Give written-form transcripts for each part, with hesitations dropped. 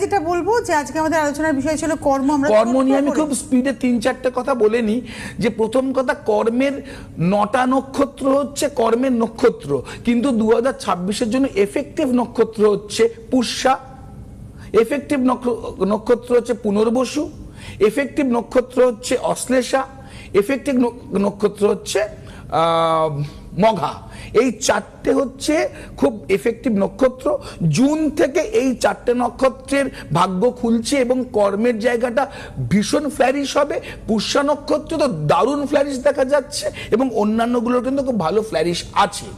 যেটা বলবো যে আজকে আমাদের আলোচনার বিষয় ছিল কর্ম। আমরা কর্ম নিয়ে আমি খুব স্পিডে 3-4টে কথা বলে নিই। যে প্রথম কথা, কর্মের 9টা নক্ষত্র হচ্ছে কর্মের নক্ষত্র, কিন্তু 2026-এর জন্য এফেক্টিভ নক্ষত্র হচ্ছে পুষ্যা, এফেক্টিভ নক্ষত্র হচ্ছে পুনর্বসু, এফেক্টিভ নক্ষত্র হচ্ছে অশ্লেষা, এফেক্টিভ নক্ষত্র হচ্ছে মঘা। এই 4টে হচ্ছে খুব এফেক্টিভ নক্ষত্র। জুন থেকে এই 4টে নক্ষত্রের ভাগ্য খুলছে এবং কর্মের জায়গাটা ভীষণ ফ্ল্যারিশ হবে। পুষ্যা নক্ষত্র তো দারুণ ফ্ল্যারিশ দেখা যাচ্ছে এবং অন্যান্যগুলোর কিন্তু খুব ভালো ফ্ল্যারিশ আছে।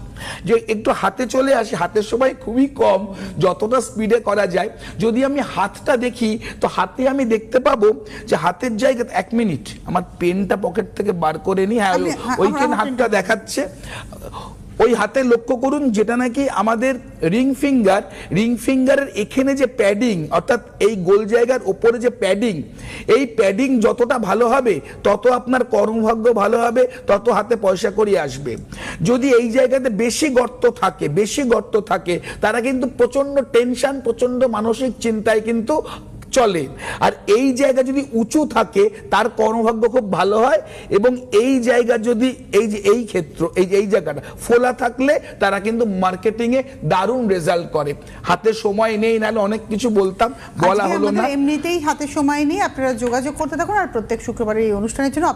যে একটু হাতে চলে আসি, হাতের সময় খুবই কম, যতটা স্পিডে করা যায়। যদি আমি হাতটা দেখি তো হাতে আমি দেখতে পাবো যে হাতের জায়গা, 1 মিনিট আমার পেনটা পকেট থেকে বার করে নি। হ্যাঁ, ওইখানে হাতটা দেখাচ্ছে। ওই হাতে লক্ষ্য করুন, যেটা নাকি আমাদের রিং ফিঙ্গারের এখানে যে প্যাডিং, অর্থাৎ এই গোল জায়গার ওপরে যে প্যাডিং, এই প্যাডিং যতটা ভালো হবে তত আপনার কর্মভাগ্য ভালো হবে, তত হাতে পয়সা করি আসবে। যদি এই জায়গাতে বেশি গর্ত থাকে তারা কিন্তু প্রচন্ড টেনশন, প্রচন্ড মানসিক চিন্তায় কিন্তু চলে। আর এই জায়গা যদি উঁচু থাকে তার কর্মভাগ্য খুব ভালো হয়। এবং এই জায়গা যদি এই ক্ষেত্র এই জায়গাটা ফোলা থাকলে তারা কিন্তু মার্কেটিং এ দারুণ রেজাল্ট করে। হাতে সময় নেই, নাহলে অনেক কিছু বলতাম, বলা হলো না। এমনিতেই হাতে সময় নেই। আপনারা যোগাযোগ করতে থাকুন আর প্রত্যেক শুক্রবারের এই অনুষ্ঠানের জন্য